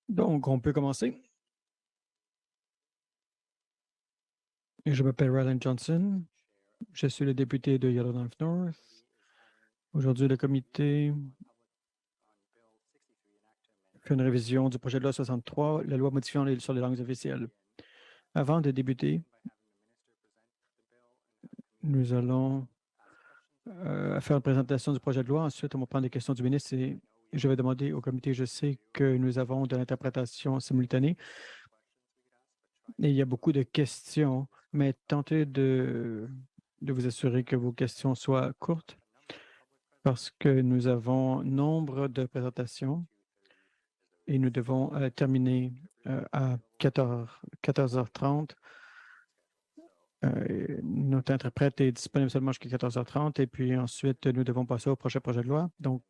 Donc, on peut commencer. Je m'appelle Ryland Johnson. Je suis le député de Yellowknife North. Aujourd'hui, le comité fait une révision du projet de loi 63, la loi modifiant sur les langues officielles. Avant de débuter, nous allons faire une présentation du projet de loi. Ensuite, on va prendre des questions du ministre et je vais demander au comité, je sais que nous avons de l'interprétation simultanée et il y a beaucoup de questions, mais tentez de vous assurer que vos questions soient courtes parce que nous avons nombre de présentations et nous devons terminer à 14h30. Notre interprète est disponible seulement jusqu'à 14h30 et puis ensuite, nous devons passer au prochain projet de loi. Donc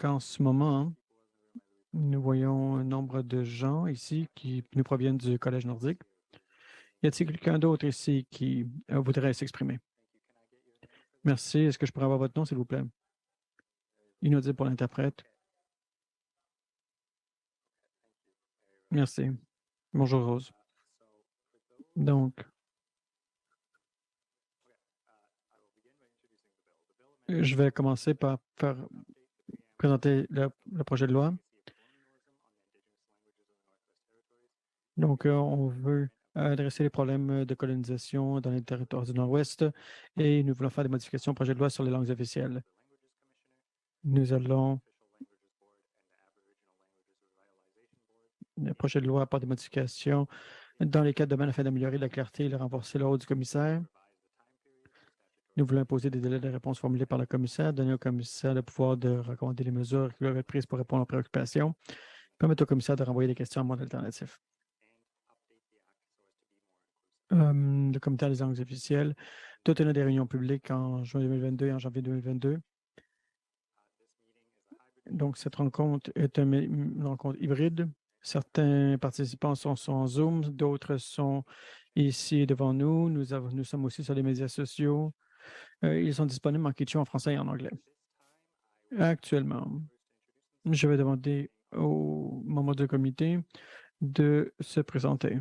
en ce moment, nous voyons un nombre de gens ici qui nous proviennent du Collège nordique. Y a-t-il quelqu'un d'autre ici qui voudrait s'exprimer? Merci. Est-ce que je pourrais avoir votre nom, s'il vous plaît? Inaudible pour l'interprète. Merci. Bonjour, Rose. Donc, je vais commencer par présenter le projet de loi. Donc, on veut adresser les problèmes de colonisation dans les territoires du Nord-Ouest et nous voulons faire des modifications au projet de loi sur les langues officielles. Nous allons Le projet de loi apporte des modifications dans les quatre domaines afin d'améliorer la clarté et de renforcer le rôle du commissaire. Nous voulons imposer des délais de réponse formulés par le commissaire, donner au commissaire le pouvoir de recommander les mesures qui doivent être prises pour répondre aux préoccupations, permettre au commissaire de renvoyer des questions à mode alternatif. Le comité des langues officielles doit tenir des réunions publiques en juin 2022 et en janvier 2022. Donc, cette rencontre est une rencontre hybride. Certains participants sont en Zoom, d'autres sont ici devant nous. Nous sommes aussi sur les médias sociaux. Ils sont disponibles en quechua, en français et en anglais. Actuellement, je vais demander aux membres du comité de se présenter.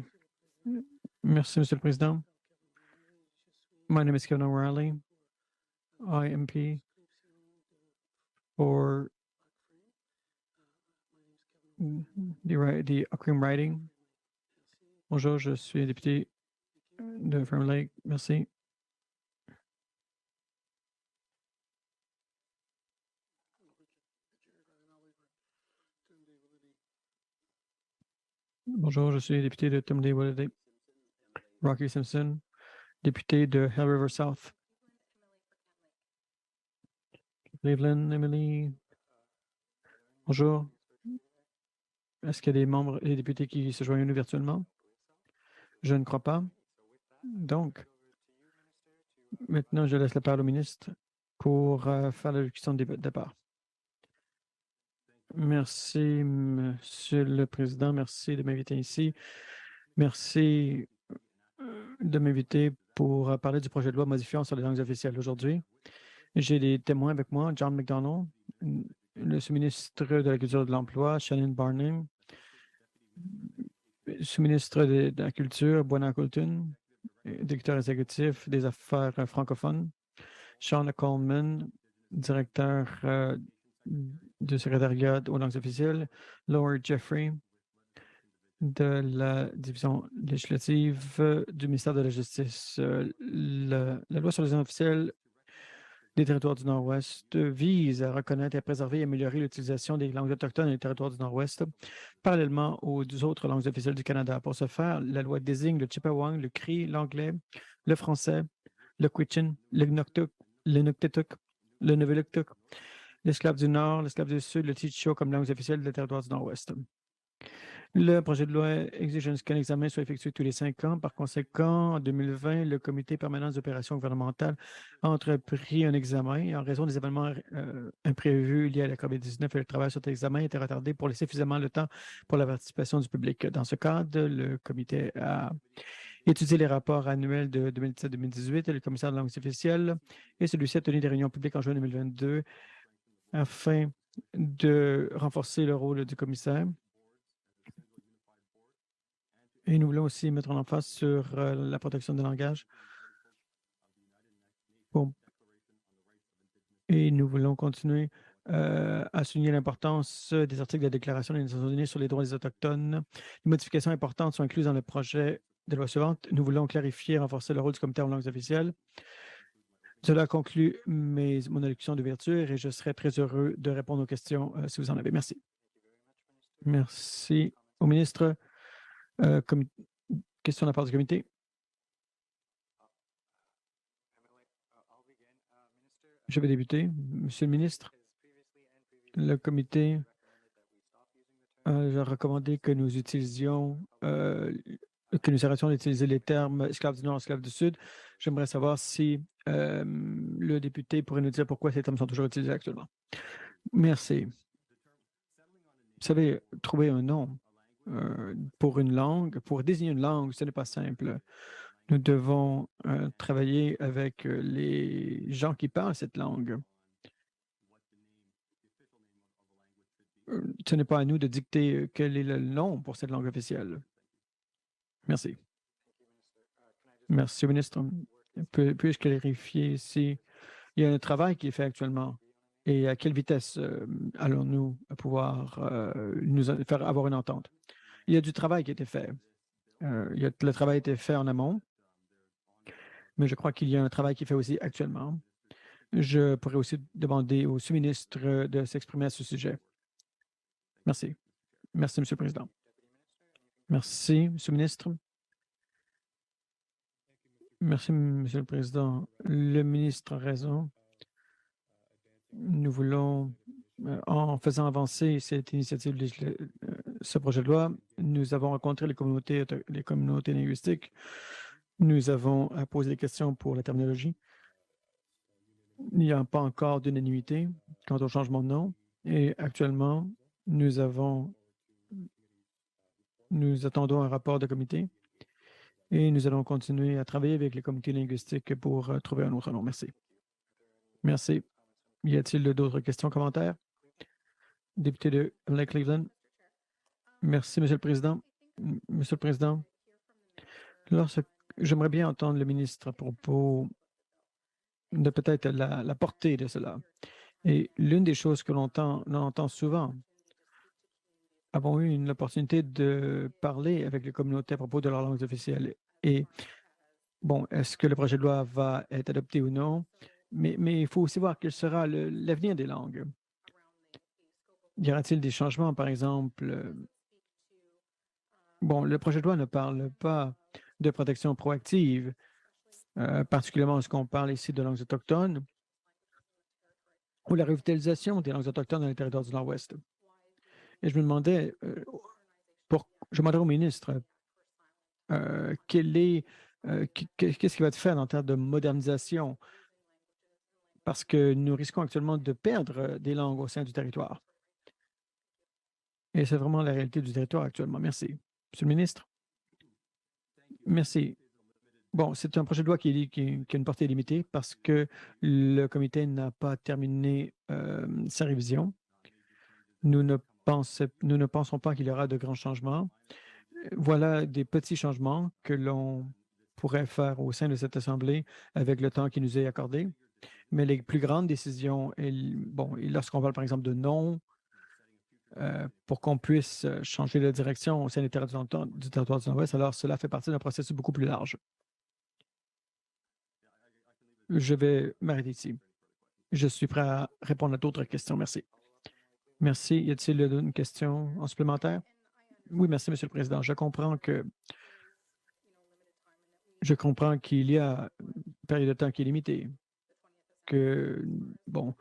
Merci, Monsieur le Président. My name is Kevin O'Reilly, IMP for the Occream Riding. Bonjour, je suis député de Fern Lake. Merci. Bonjour, je suis député de Tumley-Willowdale. Rocky Simpson, député de Hell River South. Cleveland, Emily. Bonjour. Est-ce qu'il y a des membres et des députés qui se joignent à nous virtuellement? Je ne crois pas. Donc, maintenant, je laisse la parole au ministre pour faire l'allocution de départ. Merci, Monsieur le Président. Merci de m'inviter ici. Merci de m'inviter pour parler du projet de loi modifiant sur les langues officielles aujourd'hui. J'ai des témoins avec moi, John McDonnell, le sous-ministre de la Culture et de l'Emploi, Shannon Barnum, sous-ministre de la Culture, Buena Colton, directeur exécutif des affaires francophones, Sean Coleman, directeur du secrétariat aux langues officielles, Laura Jeffrey, de la division législative du ministère de la Justice. La loi sur les langues officielles des territoires du Nord-Ouest vise à reconnaître, à préserver et améliorer l'utilisation des langues autochtones dans les territoires du Nord-Ouest, parallèlement aux autres langues officielles du Canada. Pour ce faire, la loi désigne le Chipewyan, le Cri, l'anglais, le français, le Quechin, le Nuktuk, le Nuktetuk, le Nuvuluktuk, l'esclave du Nord, l'esclave du Sud, le Tsicho comme langues officielles des territoires du Nord-Ouest. Le projet de loi exige qu'un examen soit effectué tous les 5 ans. Par conséquent, en 2020, le Comité permanent des opérations gouvernementales a entrepris un examen et en raison des événements imprévus liés à la COVID-19 et le travail sur cet examen a été retardé pour laisser suffisamment de temps pour la participation du public. Dans ce cadre, le Comité a étudier les rapports annuels de 2017-2018 et le commissaire de langues officielles, et celui-ci a tenu des réunions publiques en juin 2022 afin de renforcer le rôle du commissaire. Et nous voulons aussi mettre en emphase sur la protection des langages. Bon. Et nous voulons continuer à souligner l'importance des articles de la Déclaration des Nations unies sur les droits des Autochtones. Les modifications importantes sont incluses dans le projet de loi suivante. Nous voulons clarifier et renforcer le rôle du comité en langues officielles. Cela conclut mon allocution d'ouverture et je serai très heureux de répondre aux questions si vous en avez. Merci. Merci au ministre. Question de la part du comité. Je vais débuter. Monsieur le ministre, le comité a recommandé que nous utilisions, que nous arrêtions d'utiliser les termes esclaves du Nord, esclaves du Sud. J'aimerais savoir si le député pourrait nous dire pourquoi ces termes sont toujours utilisés actuellement. Merci. Vous savez, trouver un nom pour une langue, pour désigner une langue, ce n'est pas simple. Nous devons travailler avec les gens qui parlent cette langue. Ce n'est pas à nous de dicter quel est le nom pour cette langue officielle. Merci. Merci, ministre. Puis-je clarifier si il y a un travail qui est fait actuellement et à quelle vitesse allons-nous pouvoir nous faire avoir une entente? Il y a du travail qui a été fait. Le travail a été fait en amont, mais je crois qu'il y a un travail qui est fait aussi actuellement. Je pourrais aussi demander au sous-ministre de s'exprimer à ce sujet. Merci. Merci, M. le Président. Merci, M. le ministre. Merci, M. le Président. Le ministre a raison. Nous voulons, en faisant avancer cette initiative, ce projet de loi, nous avons rencontré les communautés linguistiques. Nous avons posé des questions pour la terminologie. Il n'y a pas encore d'unanimité quant au changement de nom. Et actuellement, nous attendons un rapport de comité et nous allons continuer à travailler avec les comités linguistiques pour trouver un autre nom. Merci. Merci. Y a-t-il d'autres questions, commentaires? Député de Lake Cleveland. Merci, Monsieur le Président. Monsieur le Président, j'aimerais bien entendre le ministre à propos de peut-être la portée de cela. Et l'une des choses que l'on entend souvent, avons eu une opportunité de parler avec les communautés à propos de leurs langues officielles. Et bon, est-ce que le projet de loi va être adopté ou non? Mais il faut aussi voir quel sera l'avenir des langues. Y aura-t-il des changements, par exemple? Bon, le projet de loi ne parle pas de protection proactive, particulièrement lorsqu'on parle ici de langues autochtones ou la revitalisation des langues autochtones dans les territoires du Nord-Ouest. Et je me demandais, je demanderais au ministre qu'est-ce qui va être fait en termes de modernisation, parce que nous risquons actuellement de perdre des langues au sein du territoire. Et c'est vraiment la réalité du territoire actuellement. Merci. Monsieur le ministre? Merci. Bon, c'est un projet de loi qui a une portée limitée parce que le comité n'a pas terminé sa révision. Nous ne pensons pas qu'il y aura de grands changements. Voilà des petits changements que l'on pourrait faire au sein de cette Assemblée avec le temps qui nous est accordé. Mais les plus grandes décisions, lorsqu'on parle par exemple de nom, pour qu'on puisse changer de direction au sein des territoires du territoire du Nord-Ouest, alors cela fait partie d'un processus beaucoup plus large. Je vais m'arrêter ici. Je suis prêt à répondre à d'autres questions. Merci. Merci. Y a-t-il une question en supplémentaire? Oui, merci, Monsieur le Président. Je comprends qu'il y a une période de temps qui est limitée, que, bon,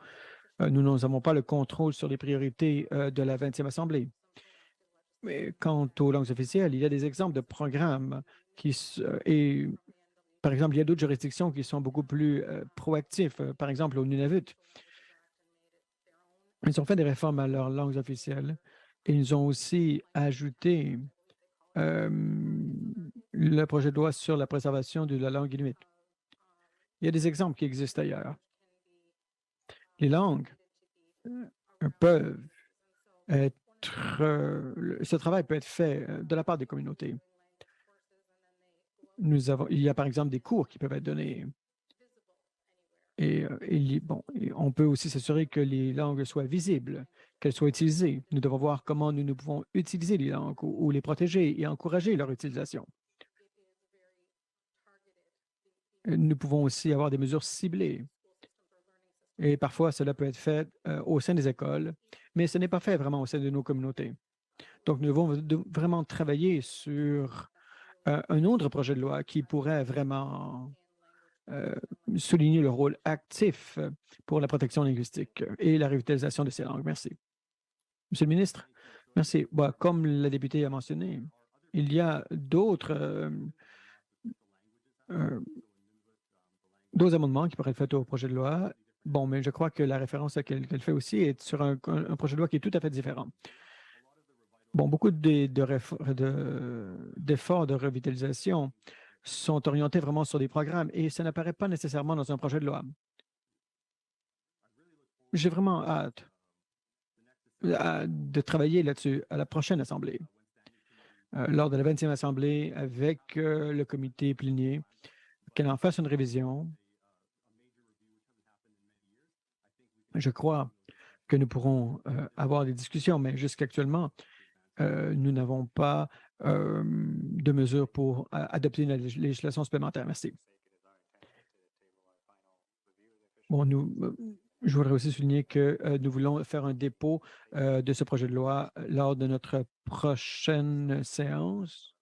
nous n'avons pas le contrôle sur les priorités de la 20e Assemblée. Mais quant aux langues officielles, il y a des exemples de programmes et par exemple, il y a d'autres juridictions qui sont beaucoup plus proactifs. Par exemple, au Nunavut, ils ont fait des réformes à leurs langues officielles et ils ont aussi ajouté le projet de loi sur la préservation de la langue inuit. Il y a des exemples qui existent ailleurs. Les langues peuvent être, ce travail peut être fait de la part des communautés. Il y a par exemple des cours qui peuvent être donnés. Et, on peut aussi s'assurer que les langues soient visibles, qu'elles soient utilisées. Nous devons voir comment nous pouvons utiliser les langues ou les protéger et encourager leur utilisation. Nous pouvons aussi avoir des mesures ciblées. Et parfois, cela peut être fait au sein des écoles, mais ce n'est pas fait vraiment au sein de nos communautés. Donc, nous devons vraiment travailler sur un autre projet de loi qui pourrait vraiment euh, souligner le rôle actif pour la protection linguistique et la revitalisation de ces langues. Merci. Monsieur le ministre, merci. Comme la députée a mentionné, il y a euh, d'autres amendements qui pourraient être faits au projet de loi. Bon, mais je crois que la référence qu'elle fait aussi est sur un projet de loi qui est tout à fait différent. Bon, beaucoup d'efforts de revitalisation sont orientés vraiment sur des programmes et ça n'apparaît pas nécessairement dans un projet de loi. J'ai vraiment hâte de travailler là-dessus à la prochaine Assemblée, lors de la 20e Assemblée avec le comité plénier, qu'elle en fasse une révision. Je crois que nous pourrons avoir des discussions, mais jusqu'actuellement, nous n'avons pas de mesures pour adopter une législation supplémentaire. Merci. Bon, je voudrais aussi souligner que nous voulons faire un dépôt de ce projet de loi lors de notre prochaine séance.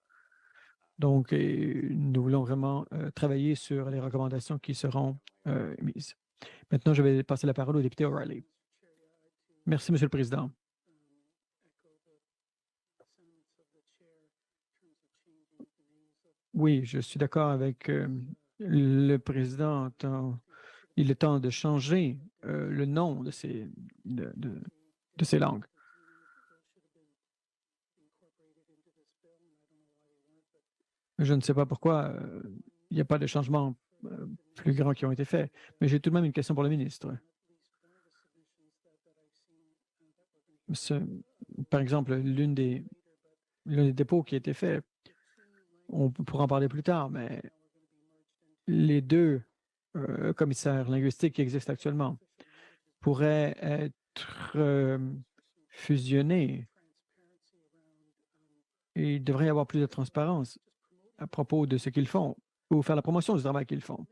Donc, nous voulons vraiment travailler sur les recommandations qui seront émises. Maintenant, je vais passer la parole au député O'Reilly. Merci, Monsieur le Président. Oui, je suis d'accord avec le président. Il est temps de changer le nom de ces langues. Je ne sais pas pourquoi il n'y a pas de changements plus grands qui ont été faits, mais j'ai tout de même une question pour le ministre. Par exemple, l'un des dépôts qui a été fait, on pourra en parler plus tard, mais les deux commissaires linguistiques qui existent actuellement pourraient être fusionnés et il devrait y avoir plus de transparence à propos de ce qu'ils font ou faire la promotion du travail qu'ils font.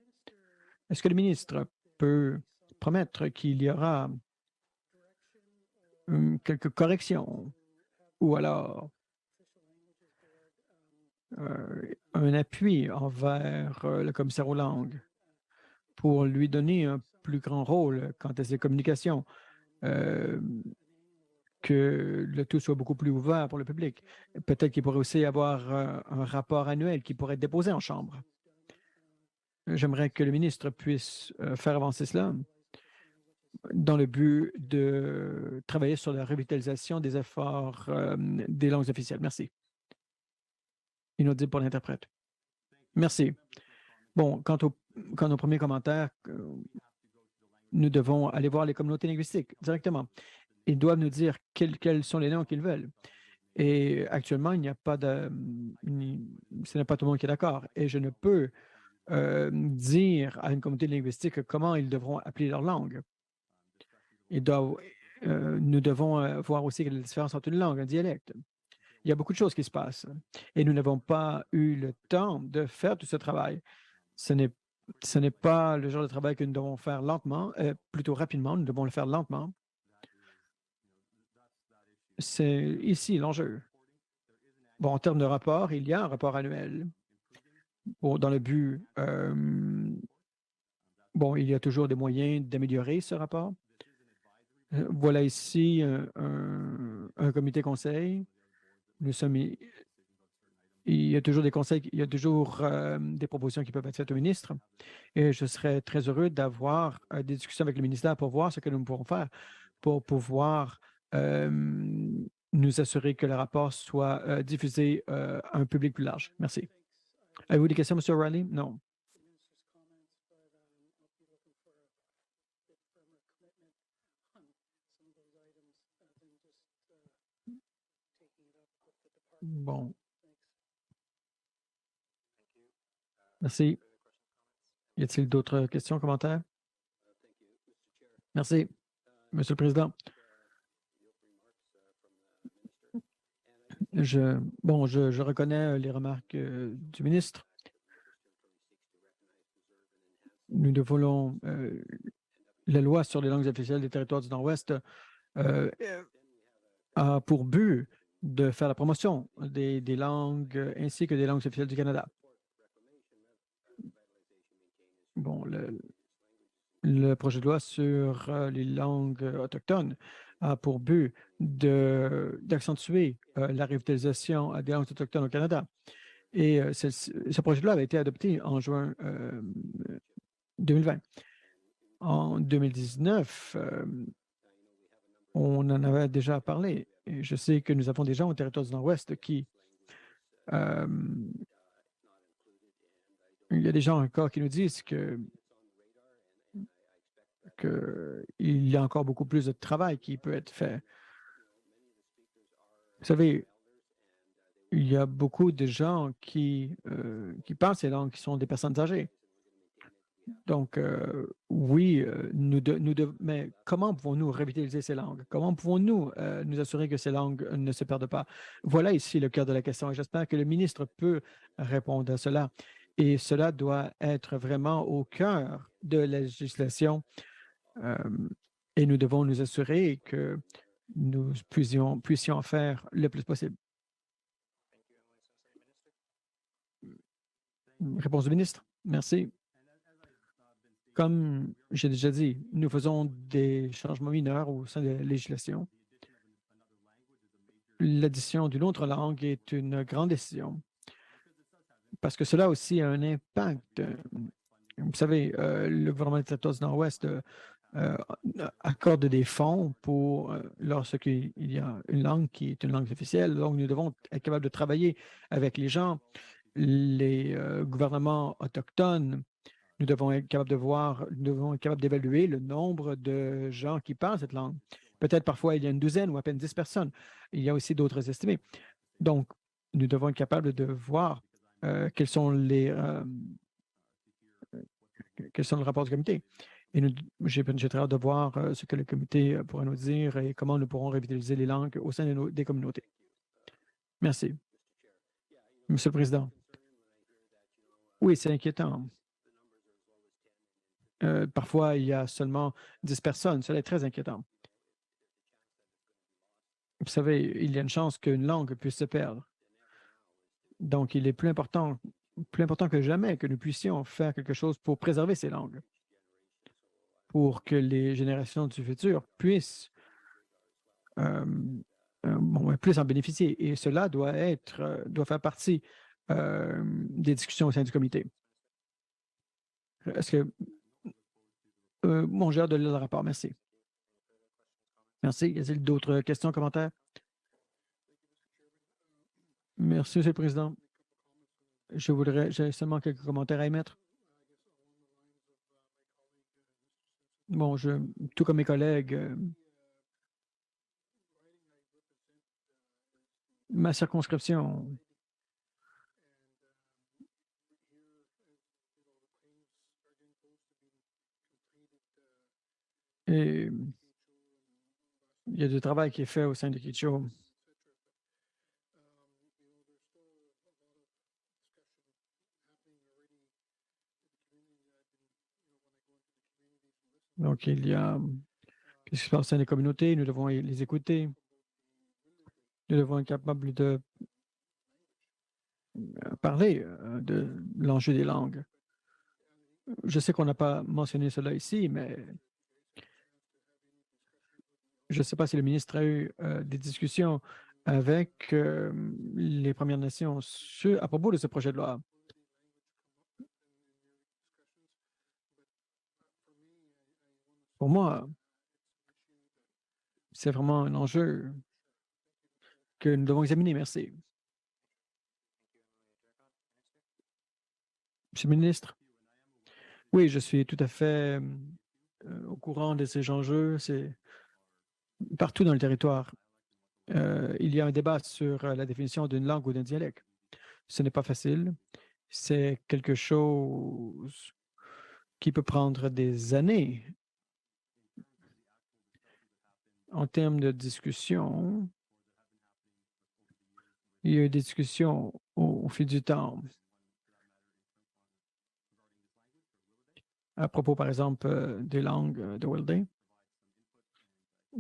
Est-ce que le ministre peut promettre qu'il y aura quelques corrections ou alors un appui envers le commissaire aux langues pour lui donner un plus grand rôle quant à ses communications, que le tout soit beaucoup plus ouvert pour le public. Peut-être qu'il pourrait aussi y avoir un rapport annuel qui pourrait être déposé en chambre. J'aimerais que le ministre puisse faire avancer cela dans le but de travailler sur la revitalisation des efforts des langues officielles. Merci. Inaudible pour l'interprète. Merci. Bon, quant au premier commentaire, nous devons aller voir les communautés linguistiques directement. Ils doivent nous dire quelles sont les langues qu'ils veulent. Et actuellement, il n'y a pas de... Ce n'est pas tout le monde qui est d'accord. Et je ne peux dire à une communauté linguistique comment ils devront appeler leur langue. Nous devons voir aussi quelle est la différence entre une langue et un dialecte. Il y a beaucoup de choses qui se passent et nous n'avons pas eu le temps de faire tout ce travail. Ce n'est pas le genre de travail que nous devons faire lentement, plutôt rapidement, nous devons le faire lentement. C'est ici l'enjeu. Bon, en termes de rapport, il y a un rapport annuel. Bon, dans le but, bon, il y a toujours des moyens d'améliorer ce rapport. Voilà ici un comité conseil. Nous sommes, il y a toujours des conseils, il y a toujours des propositions qui peuvent être faites au ministre. Et je serais très heureux d'avoir des discussions avec le ministère pour voir ce que nous pourrons faire pour pouvoir nous assurer que le rapport soit diffusé à un public plus large. Merci. Avez-vous des questions, M. O'Reilly? Non. Bon, merci. Y a-t-il d'autres questions, commentaires? Merci, Monsieur le Président. Je reconnais les remarques du ministre. Nous devons, la loi sur les langues officielles des territoires du Nord-Ouest euh, a pour but de faire la promotion des langues ainsi que des langues officielles du Canada. Bon, le projet de loi sur les langues autochtones a pour but d'accentuer la revitalisation des langues autochtones au Canada. Et ce projet de loi avait été adopté en juin 2020. En 2019, on en avait déjà parlé. Et je sais que nous avons des gens au territoire du Nord-Ouest qui... euh, il y a des gens encore qui nous disent qu'il y a encore beaucoup plus de travail qui peut être fait. Vous savez, il y a beaucoup de gens qui parlent ces langues, qui sont des personnes âgées. Donc, oui, mais comment pouvons-nous revitaliser ces langues? Comment pouvons-nous nous assurer que ces langues ne se perdent pas? Voilà ici le cœur de la question et j'espère que le ministre peut répondre à cela. Et cela doit être vraiment au cœur de la législation euh, et nous devons nous assurer que nous puissions faire le plus possible. Réponse du ministre. Merci. Comme j'ai déjà dit, nous faisons des changements mineurs au sein de la législation. L'addition d'une autre langue est une grande décision parce que cela aussi a un impact. Vous savez, le gouvernement du territoire du Nord-Ouest euh, accorde des fonds pour lorsqu'il y a une langue qui est une langue officielle. Donc, nous devons être capables de travailler avec les gens, les gouvernements autochtones. Nous devons être capables de voir, nous devons être capables d'évaluer le nombre de gens qui parlent cette langue. Peut-être parfois il y a une douzaine ou à peine 10 personnes. Il y a aussi d'autres estimés. Donc, nous devons être capables de voir quels sont quels sont les rapports du comité. Et j'ai très hâte de voir ce que le comité pourra nous dire et comment nous pourrons revitaliser les langues au sein des communautés. Merci. Monsieur le Président. Oui, c'est inquiétant. Parfois, il y a seulement 10 personnes. Cela est très inquiétant. Vous savez, il y a une chance qu'une langue puisse se perdre. Donc, il est plus important que jamais que nous puissions faire quelque chose pour préserver ces langues, pour que les générations du futur puissent plus en bénéficier. Et cela doit faire partie des discussions au sein du comité. Est-ce que bon, j'ai hâte de lire le rapport. Merci. Merci. Y a-t-il d'autres questions, commentaires? Merci, Monsieur le Président. J'ai seulement quelques commentaires à émettre. Bon, tout comme mes collègues, ma circonscription et il y a du travail qui est fait au sein de Kitcho. Donc, il y a qu'est-ce qui se passe au sein des communautés, nous devons les écouter. Nous devons être capables de parler de l'enjeu des langues. Je sais qu'on n'a pas mentionné cela ici, mais je ne sais pas si le ministre a eu des discussions avec les Premières Nations à propos de ce projet de loi. Pour moi, c'est vraiment un enjeu que nous devons examiner. Merci. Monsieur le ministre, oui, je suis tout à fait au courant de ces enjeux. C'est partout dans le territoire. Il y a un débat sur la définition d'une langue ou d'un dialecte. Ce n'est pas facile. C'est quelque chose qui peut prendre des années. En termes de discussion, il y a eu des discussions au fil du temps. À propos, par exemple, des langues de Welday.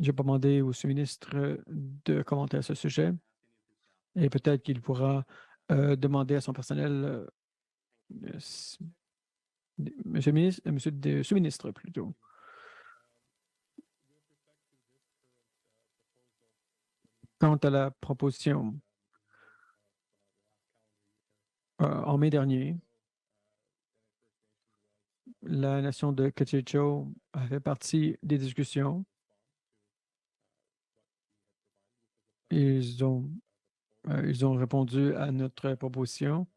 Je vais demander au sous-ministre de commenter à ce sujet et peut-être qu'il pourra demander à son personnel, monsieur le ministre, monsieur le sous-ministre plutôt. Quant à la proposition, en mai dernier, la nation de Kachicho a fait partie des discussions. Ils ont répondu à notre proposition.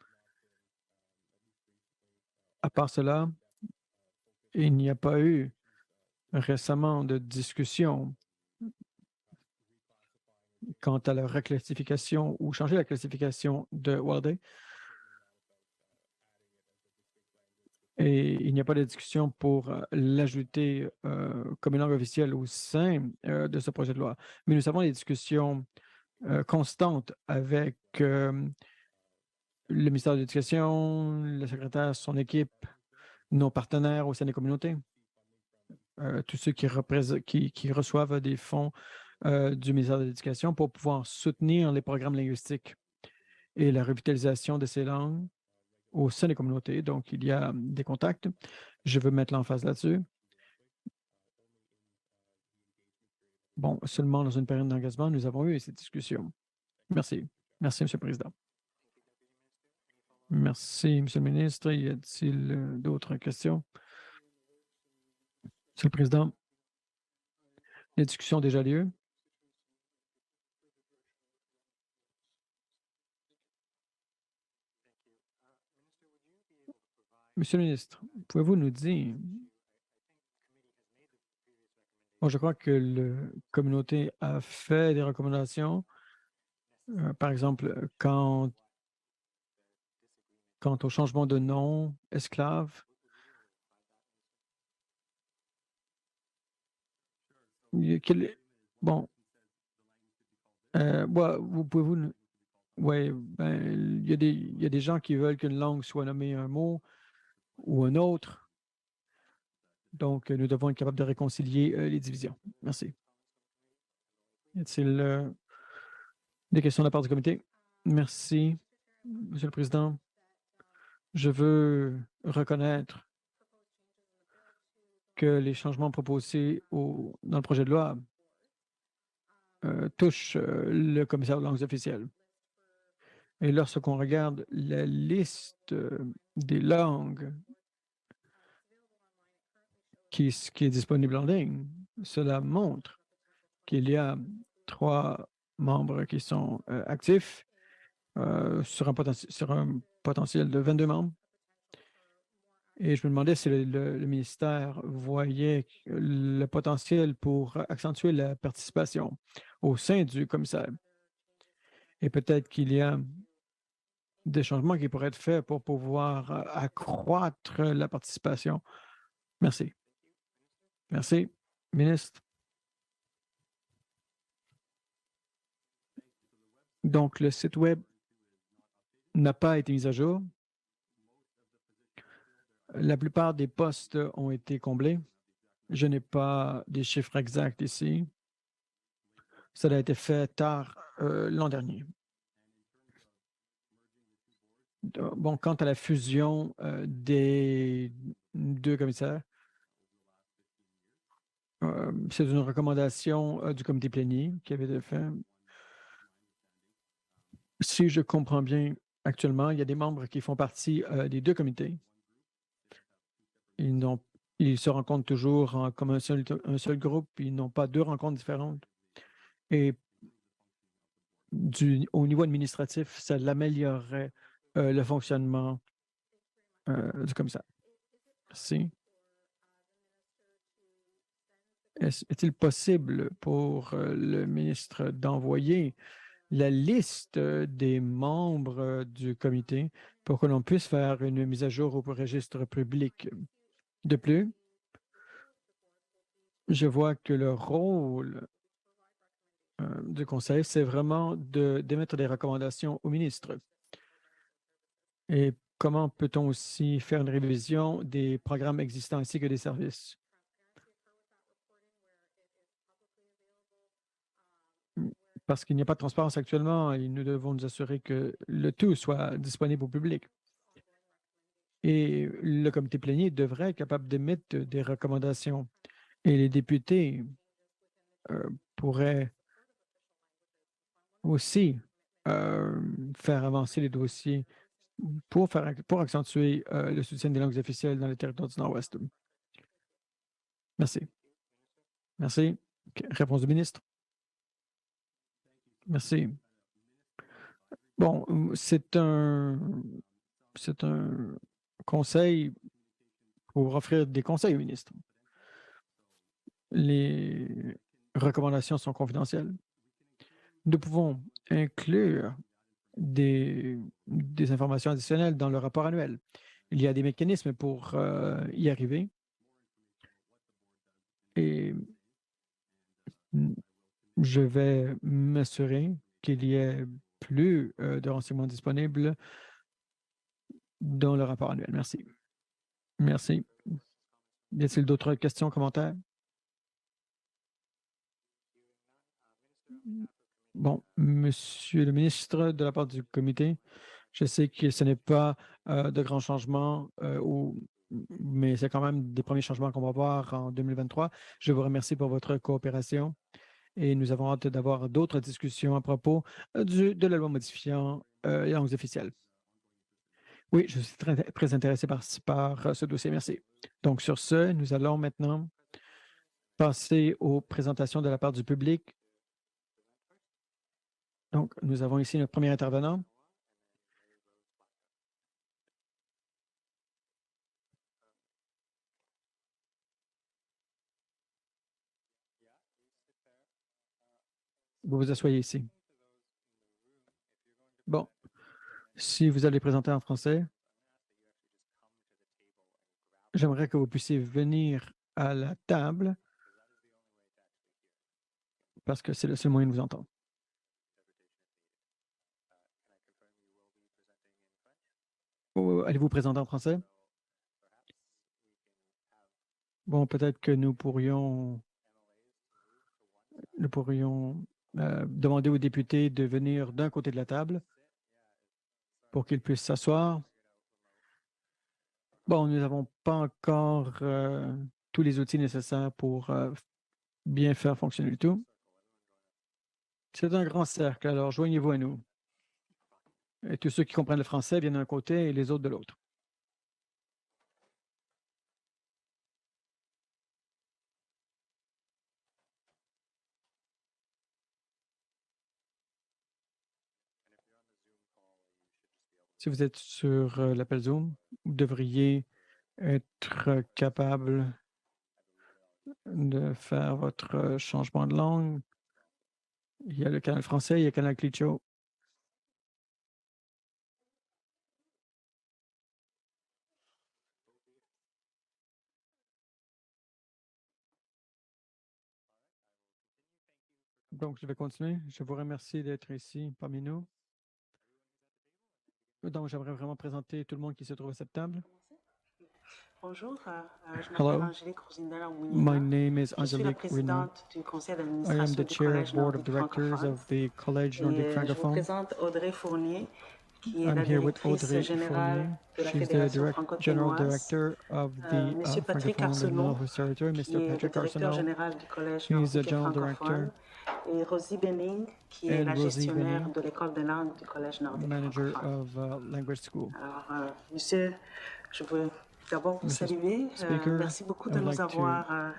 À part cela, il n'y a pas eu récemment de discussion quant à la reclassification ou changer la classification de Welday. Et il n'y a pas de discussion pour l'ajouter comme une langue officielle au sein de ce projet de loi. Mais nous avons des discussions constantes avec le ministère de l'Éducation, le secrétaire, son équipe, nos partenaires au sein des communautés, tous ceux qui reçoivent des fonds du ministère de l'Éducation pour pouvoir soutenir les programmes linguistiques et la revitalisation de ces langues au sein des communautés. Donc, il y a des contacts. Je veux mettre l'emphase là-dessus. Bon, seulement dans une période d'engagement, nous avons eu ces discussions. Merci. Merci, M. le Président. Merci, M. le ministre. Y a-t-il d'autres questions? Monsieur le Président, les discussions ont déjà lieu. Monsieur le ministre, pouvez-vous nous dire, bon, je crois que la communauté a fait des recommandations, par exemple, quant au changement de nom, esclave. Bon, vous pouvez-vous... Oui, ben, il y a des gens qui veulent qu'une langue soit nommée un mot ou un autre. Donc, nous devons être capables de réconcilier les divisions. Merci. Y a-t-il des questions de la part du comité? Merci, Monsieur le Président. Je veux reconnaître que les changements proposés dans le projet de loi touchent le commissaire aux langues officielles. Et lorsqu'on regarde la liste des langues qui est disponible en ligne, cela montre qu'il y a 3 membres qui sont actifs sur un potentiel de 22 membres. Et je me demandais si le ministère voyait le potentiel pour accentuer la participation au sein du commissaire. Et peut-être qu'il y a des changements qui pourraient être faits pour pouvoir accroître la participation. Merci. Merci. Ministre. Donc, le site Web n'a pas été mis à jour. La plupart des postes ont été comblés. Je n'ai pas des chiffres exacts ici. Cela a été fait tard l'an dernier. Bon, quant à la fusion des 2 commissaires, c'est une recommandation du comité plénier qui avait été faite. Si je comprends bien, actuellement, il y a des membres qui font partie des 2 comités. Ils se rencontrent toujours comme un seul groupe, ils n'ont pas 2 rencontres différentes. Et au niveau administratif, ça l'améliorerait le fonctionnement du commissaire. Merci. Est-il possible pour le ministre d'envoyer la liste des membres du comité pour que l'on puisse faire une mise à jour au registre public? De plus, je vois que le rôle du conseil, c'est vraiment d'émettre des recommandations au ministre. Et comment peut-on aussi faire une révision des programmes existants ainsi que des services? Parce qu'il n'y a pas de transparence actuellement et nous devons nous assurer que le tout soit disponible au public. Et le comité plénier devrait être capable d'émettre des recommandations. Et les députés pourraient aussi faire avancer les dossiers pour accentuer le soutien des langues officielles dans les territoires du Nord-Ouest. Merci. Merci. Réponse du ministre. Merci. Bon, c'est un conseil pour offrir des conseils au ministre. Les recommandations sont confidentielles. Nous pouvons inclure des informations additionnelles dans le rapport annuel. Il y a des mécanismes pour y arriver. Et je vais m'assurer qu'il y ait plus de renseignements disponibles dans le rapport annuel. Merci. Merci. Y a-t-il d'autres questions, commentaires? Bon, Monsieur le ministre, de la part du comité, je sais que ce n'est pas de grands changements, mais c'est quand même des premiers changements qu'on va voir en 2023. Je vous remercie pour votre coopération et nous avons hâte d'avoir d'autres discussions à propos de la loi modifiant les langues officielles. Oui, je suis très intéressé par ce dossier. Merci. Donc, sur ce, nous allons maintenant passer aux présentations de la part du public. Donc, nous avons ici notre premier intervenant. Vous vous asseyez ici. Bon, si vous allez présenter en français, j'aimerais que vous puissiez venir à la table parce que c'est le seul moyen de vous entendre. Allez-vous présenter en français? Bon, peut-être que nous pourrions demander aux députés de venir d'un côté de la table pour qu'ils puissent s'asseoir. Bon, nous n'avons pas encore tous les outils nécessaires pour bien faire fonctionner le tout. C'est un grand cercle, alors joignez-vous à nous. Et tous ceux qui comprennent le français viennent d'un côté et les autres de l'autre. Si vous êtes sur l'appel Zoom, vous devriez être capable de faire votre changement de langue. Il y a le canal français, il y a le canal Clicho. Donc, je vais continuer. Je vous remercie d'être ici parmi nous. Donc, j'aimerais vraiment présenter tout le monde qui se trouve à cette table. Bonjour, je m'appelle Hello, Angélique Rosindala my Oumouninga. name is Je suis la Angelique Rina. présidente du conseil I am d'administration the du chair of Collège board of nordique directors francophone. of the Collège Et Nordique je vous Francophone. présente Audrey Fournier, qui est I'm la here with directrice Audrey générale Fournier. de la She's the Fédération general franco-ténoise. director of the Monsieur Patrick Francophone of the Arsenault, Northwest Territory, qui Mr. est le Patrick directeur Arsenault. général du Collège He's the nordique et general director. francophone. Et Rosie Benning, qui est And la Rosie gestionnaire Benning, de l'école des langues du Collège nordique manager francophone. of Language School. Alors, monsieur, je veux d'abord vous Mr. saluer. Speaker, Merci beaucoup I de would nous like to avoir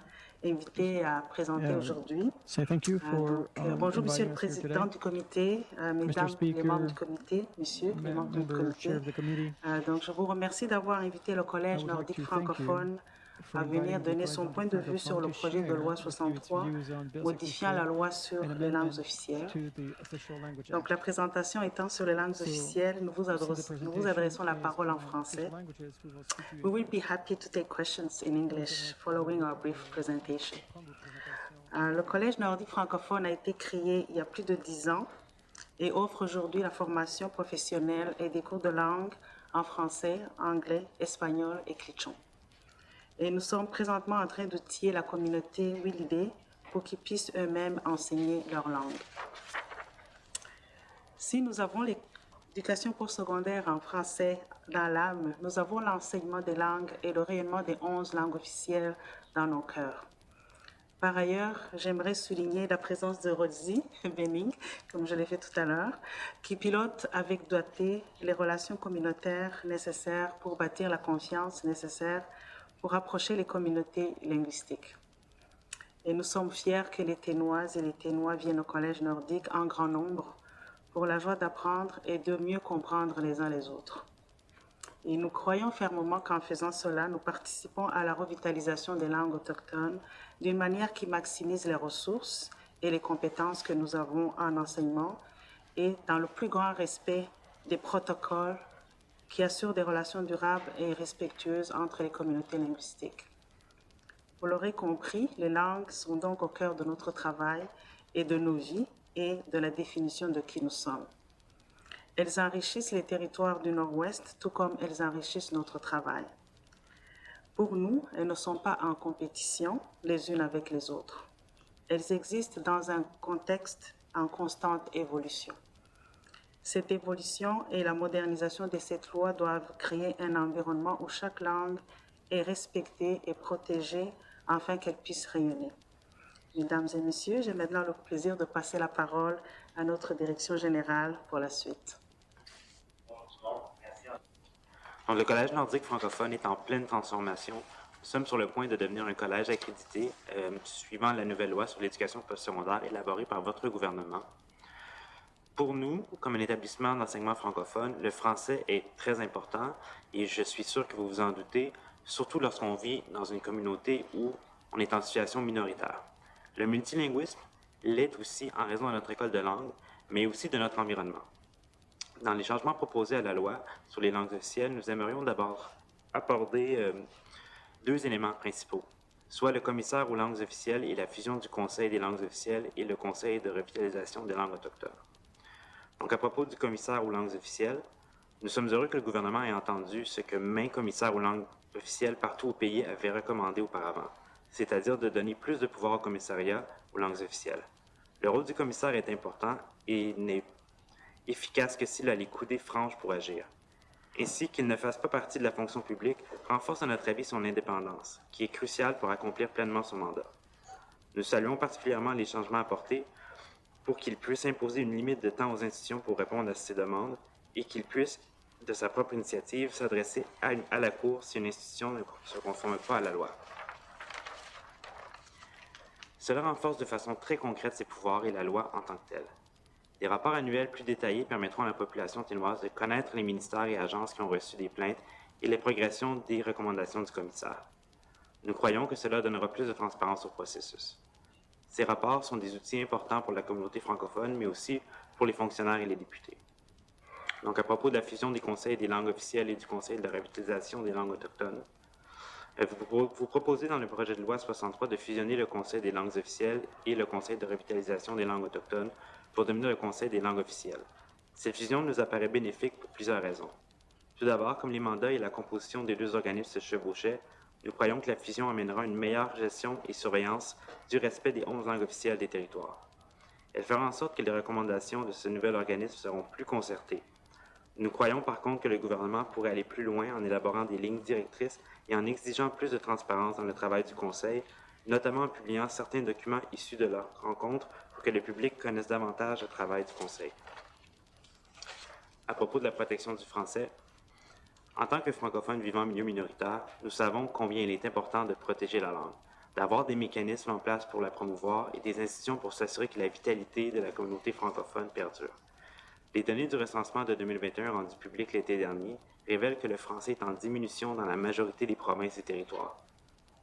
invité à présenter aujourd'hui. say thank you for Bonjour, Monsieur le inviting us here today. Président du comité, Mesdames les Speaker, membres du comité, Messieurs les membres du Member, Chair comité. of the committee, Donc, je vous remercie d'avoir invité le I Collège would like nordique to thank you francophone for à venir inviting the donner College son Nordic point de vue sur Francophone le to projet de share loi with you its 63 views on Bill modifiant la 63, loi sur an les langues amendment officielles. to the Official Language Donc, Act. la présentation étant sur les langues So, officielles, nous vous presentation adressons la is parole en on français. official languages. We will speak to you We in will be French. happy to take questions in English following our brief presentation. Prendre vos présentations. Le Collège nordique francophone a été créé il y a plus de 10 ans et offre aujourd'hui la formation professionnelle et des cours de langue en français, anglais, espagnol et clichon. Et nous sommes présentement en train d'outiller la communauté Willidé pour qu'ils puissent eux-mêmes enseigner leur langue. Si nous avons l'éducation postsecondaire en français dans l'âme, nous avons l'enseignement des langues et le rayonnement des 11 langues officielles dans nos cœurs. Par ailleurs, j'aimerais souligner la présence de Rosie Benning, comme je l'ai fait tout à l'heure, qui pilote avec doigté les relations communautaires nécessaires pour bâtir la confiance nécessaire pour rapprocher les communautés linguistiques. Et nous sommes fiers que les Ténoises et les Ténois viennent au Collège nordique en grand nombre pour la joie d'apprendre et de mieux comprendre les uns les autres. Et nous croyons fermement qu'en faisant cela, nous participons à la revitalisation des langues autochtones d'une manière qui maximise les ressources et les compétences que nous avons en enseignement et dans le plus grand respect des protocoles qui assurent des relations durables et respectueuses entre les communautés linguistiques. Vous l'aurez compris, les langues sont donc au cœur de notre travail et de nos vies et de la définition de qui nous sommes. Elles enrichissent les territoires du Nord-Ouest, tout comme elles enrichissent notre travail. Pour nous, elles ne sont pas en compétition les unes avec les autres. Elles existent dans un contexte en constante évolution. Cette évolution et la modernisation de cette loi doivent créer un environnement où chaque langue est respectée et protégée afin qu'elle puisse rayonner. Mesdames et messieurs, j'ai maintenant le plaisir de passer la parole à notre direction générale pour la suite. Donc, le Collège nordique francophone est en pleine transformation. Nous sommes sur le point de devenir un collège accrédité suivant la nouvelle loi sur l'éducation postsecondaire élaborée par votre gouvernement. Pour nous, comme un établissement d'enseignement francophone, le français est très important et je suis sûr que vous vous en doutez, surtout lorsqu'on vit dans une communauté où on est en situation minoritaire. Le multilinguisme l'est aussi en raison de notre école de langue, mais aussi de notre environnement. Dans les changements proposés à la loi sur les langues officielles, nous aimerions d'abord aborder deux éléments principaux, soit le commissaire aux langues officielles et la fusion du Conseil des langues officielles et le Conseil de revitalisation des langues autochtones. Donc, à propos du commissaire aux langues officielles, nous sommes heureux que le gouvernement ait entendu ce que maint commissaire aux langues officielles partout au pays avait recommandé auparavant, c'est-à-dire de donner plus de pouvoir au commissariat aux langues officielles. Le rôle du commissaire est important et n'est efficace que s'il a les coudées franches pour agir. Ainsi qu'il ne fasse pas partie de la fonction publique renforce à notre avis son indépendance, qui est cruciale pour accomplir pleinement son mandat. Nous saluons particulièrement les changements apportés pour qu'il puisse imposer une limite de temps aux institutions pour répondre à ces demandes et qu'il puisse, de sa propre initiative, s'adresser à la Cour si une institution ne se conforme pas à la loi. Cela renforce de façon très concrète ses pouvoirs et la loi en tant que telle. Des rapports annuels plus détaillés permettront à la population ténoise de connaître les ministères et agences qui ont reçu des plaintes et les progressions des recommandations du commissaire. Nous croyons que cela donnera plus de transparence au processus. Ces rapports sont des outils importants pour la communauté francophone, mais aussi pour les fonctionnaires et les députés. Donc, à propos de la fusion des conseils des langues officielles et du Conseil de la revitalisation des langues autochtones, vous proposez dans le projet de loi 63 de fusionner le Conseil des langues officielles et le Conseil de revitalisation des langues autochtones pour devenir le Conseil des langues officielles. Cette fusion nous apparaît bénéfique pour plusieurs raisons. Tout d'abord, comme les mandats et la composition des deux organismes se chevauchaient, nous croyons que la fusion amènera une meilleure gestion et surveillance du respect des 11 langues officielles des territoires. Elle fera en sorte que les recommandations de ce nouvel organisme seront plus concertées. Nous croyons par contre que le gouvernement pourrait aller plus loin en élaborant des lignes directrices et en exigeant plus de transparence dans le travail du Conseil, notamment en publiant certains documents issus de leur rencontre pour que le public connaisse davantage le travail du Conseil. À propos de la protection du français, en tant que francophones vivant en milieu minoritaire, nous savons combien il est important de protéger la langue. d'avoir des mécanismes en place pour la promouvoir et des institutions pour s'assurer que la vitalité de la communauté francophone perdure. Les données du recensement de 2021 rendues publiques l'été dernier révèlent que le français est en diminution dans la majorité des provinces et territoires.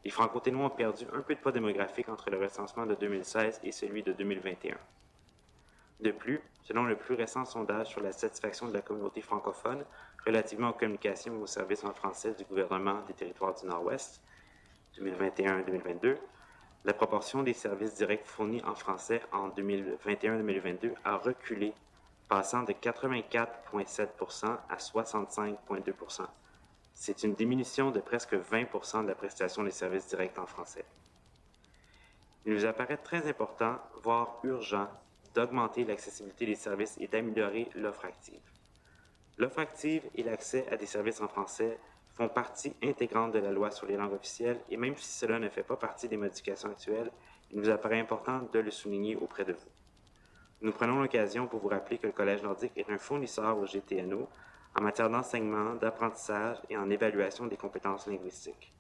Les Franco-Ténois ont perdu un peu de poids démographique entre le recensement de 2016 et celui de 2021. De plus, selon le plus récent sondage sur la satisfaction de la communauté francophone relativement aux communications et aux services en français du gouvernement des territoires du Nord-Ouest, 2021-2022, la proportion des services directs fournis en français en 2021-2022 a reculé, passant de 84,7% à 65,2%. C'est une diminution de presque 20% de la prestation des services directs en français. Il nous apparaît très important, voire urgent, d'augmenter l'accessibilité des services et d'améliorer l'offre active. L'offre active et l'accès à des services en français font partie intégrante de la loi sur les langues officielles et même si cela ne fait pas partie des modifications actuelles, il nous apparaît important de le souligner auprès de vous. Nous prenons l'occasion pour vous rappeler que le Collège nordique est un fournisseur au GTNO en matière d'enseignement, d'apprentissage et en évaluation des compétences linguistiques.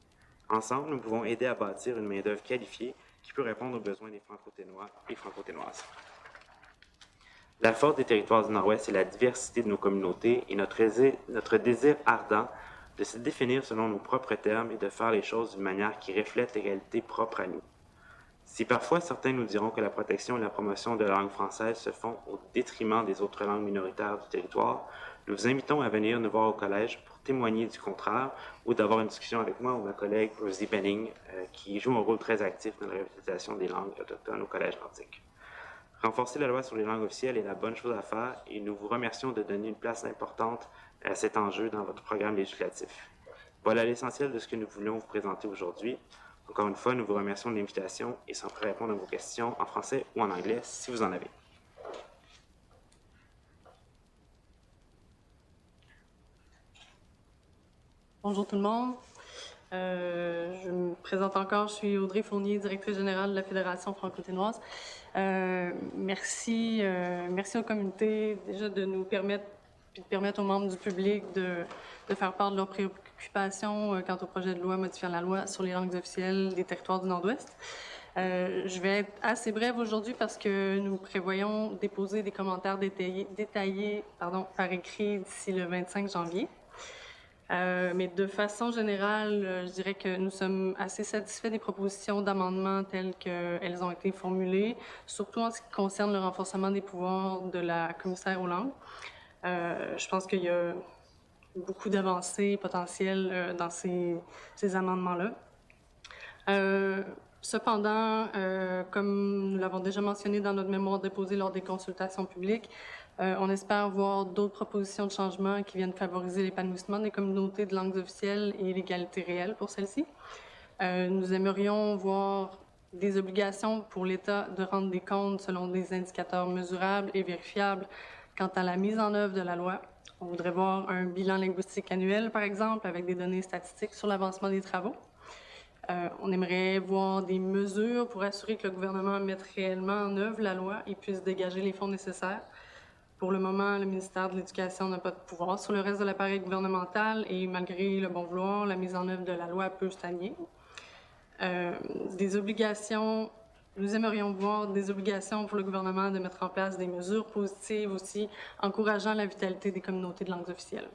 Ensemble, nous pouvons aider à bâtir une main-d'œuvre qualifiée qui peut répondre aux besoins des Franco-Ténois et Franco-Ténoises. La force des territoires du Nord-Ouest est la diversité de nos communautés et notre désir ardent de se définir selon nos propres termes et de faire les choses d'une manière qui reflète les réalités propres à nous. Si parfois certains nous diront que la protection et la promotion de la langue française se font au détriment des autres langues minoritaires du territoire, nous vous invitons à venir nous voir au collège pour témoigner du contraire ou d'avoir une discussion avec moi ou ma collègue Rosie Benning qui joue un rôle très actif dans la revitalisation des langues autochtones au Collège nordique. Renforcer la loi sur les langues officielles est la bonne chose à faire et nous vous remercions de donner une place importante à cet enjeu dans votre programme législatif. Voilà l'essentiel de ce que nous voulions vous présenter aujourd'hui. Encore une fois, nous vous remercions de l'invitation et sommes prêts à répondre à vos questions en français ou en anglais si vous en avez. Bonjour tout le monde. Je me présente encore, je suis Audrey Fournier, directrice générale de la Fédération franco-ténoise. Merci aux communautés déjà de nous permettre, puis de permettre aux membres du public de faire part de leurs préoccupations quant au projet de loi modifiant la loi sur les langues officielles des territoires du Nord-Ouest. Je vais être assez brève aujourd'hui parce que nous prévoyons déposer des commentaires détaillés par écrit d'ici le 25 janvier. Mais de façon générale, je dirais que nous sommes assez satisfaits des propositions d'amendement telles qu'elles ont été formulées, surtout en ce qui concerne le renforcement des pouvoirs de la commissaire aux langues. Je pense qu'il y a beaucoup d'avancées potentielles dans ces amendements-là. Cependant, comme nous l'avons déjà mentionné dans notre mémoire déposée lors des consultations publiques, on espère voir d'autres propositions de changement qui viennent favoriser l'épanouissement des communautés de langues officielles et l'égalité réelle pour celles-ci. Nous aimerions voir des obligations pour l'État de rendre des comptes selon des indicateurs mesurables et vérifiables quant à la mise en œuvre de la loi. On voudrait voir un bilan linguistique annuel, par exemple, avec des données statistiques sur l'avancement des travaux. On aimerait voir des mesures pour assurer que le gouvernement mette réellement en œuvre la loi et puisse dégager les fonds nécessaires. Pour le moment, le ministère de l'Éducation n'a pas de pouvoir sur le reste de l'appareil gouvernemental et malgré le bon vouloir, la mise en œuvre de la loi peut stagner. Des obligations, nous aimerions voir des obligations pour le gouvernement de mettre en place des mesures positives aussi, encourageant la vitalité des communautés de langues officielles.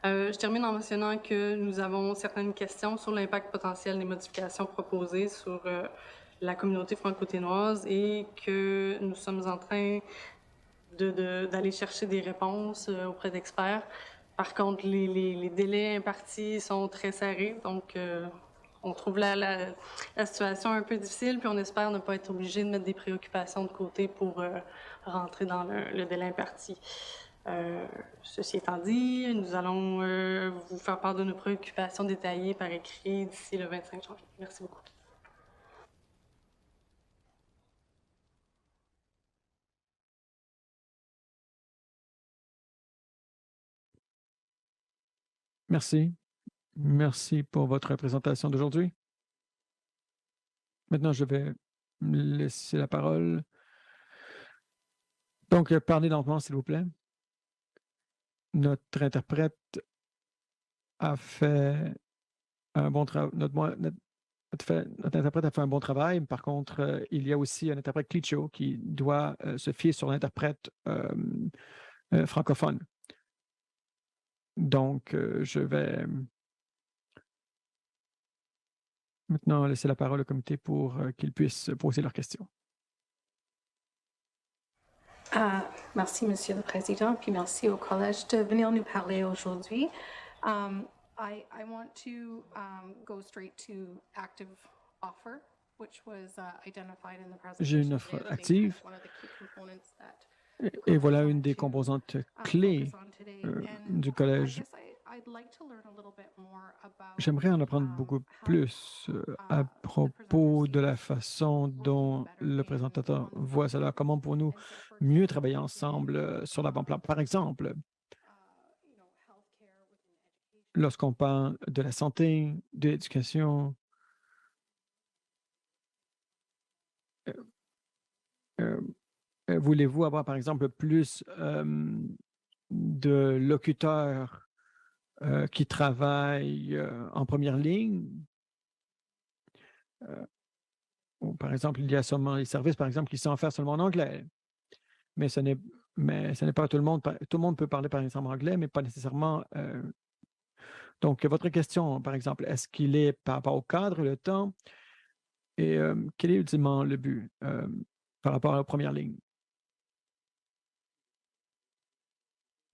Je termine en mentionnant que nous avons certaines questions sur l'impact potentiel des modifications proposées sur la communauté franco-ténoise et que nous sommes en train d'aller chercher des réponses auprès d'experts. Par contre, les délais impartis sont très serrés, donc on trouve la situation un peu difficile, puis on espère ne pas être obligé de mettre des préoccupations de côté pour rentrer dans le délai imparti. Ceci étant dit, nous allons vous faire part de nos préoccupations détaillées par écrit d'ici le 25 janvier. Merci beaucoup. Merci. Merci pour votre présentation d'aujourd'hui. Maintenant, je vais laisser la parole. Donc, parlez lentement, s'il vous plaît. Notre interprète a fait un bon travail. notre interprète a fait un bon travail. Par contre, il y a aussi un interprète Clicho qui doit se fier sur l'interprète francophone. Donc, je vais maintenant laisser la parole au comité pour qu'ils puissent poser leurs questions. Merci, Monsieur le Président, puis merci au Collège de venir nous parler aujourd'hui. I want to go straight to active offer, which was identified in the presentation. J'ai une offre active. Et voilà une des composantes clés du collège. J'aimerais en apprendre beaucoup plus à propos de la façon dont le présentateur voit cela. Comment pourrons-nous mieux travailler ensemble sur l'avant-plan? Par exemple, lorsqu'on parle de la santé, de l'éducation, voulez-vous avoir, par exemple, plus de locuteurs qui travaillent en première ligne? Ou, par exemple, il y a seulement les services, par exemple, qui sont offerts seulement en anglais. Mais ce n'est pas tout le monde. Tout le monde peut parler, par exemple, anglais, mais pas nécessairement. Donc, votre question, par exemple, est-ce qu'il est par rapport au cadre, le temps, et quel est ultimement le but par rapport à la première ligne?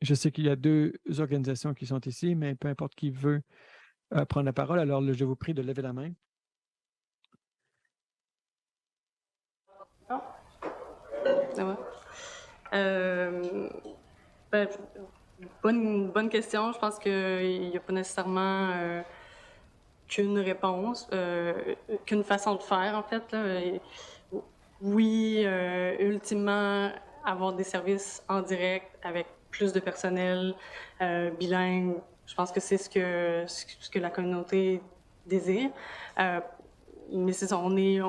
Je sais qu'il y a 2 organisations qui sont ici, mais peu importe qui veut prendre la parole, alors je vous prie de lever la main. Ça va? Bonne question. Je pense qu'il n'y a pas nécessairement qu'une réponse, qu'une façon de faire, en fait. Là. Oui, ultimement, avoir des services en direct avec plus de personnel bilingue, je pense que c'est ce que la communauté désire. Mais c'est ça, on est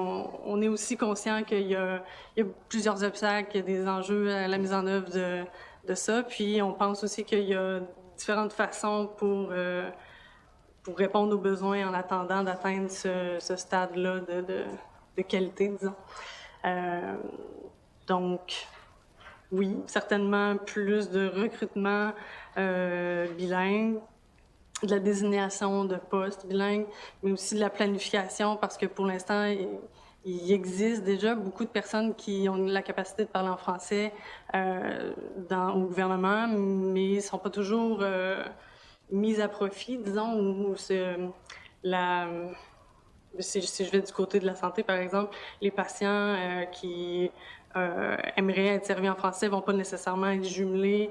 aussi conscient qu'il y a plusieurs obstacles, qu'il y a des enjeux à la mise en œuvre de ça. Puis on pense aussi qu'il y a différentes façons pour répondre aux besoins en attendant d'atteindre ce stade-là de qualité, disons. Donc, oui, certainement plus de recrutement bilingue, de la désignation de postes bilingues, mais aussi de la planification, parce que pour l'instant, il existe déjà beaucoup de personnes qui ont la capacité de parler en français au gouvernement, mais ils ne sont pas toujours mis à profit, disons, si je vais du côté de la santé, par exemple, les patients qui aimeraient être servis en français ne vont pas nécessairement être jumelés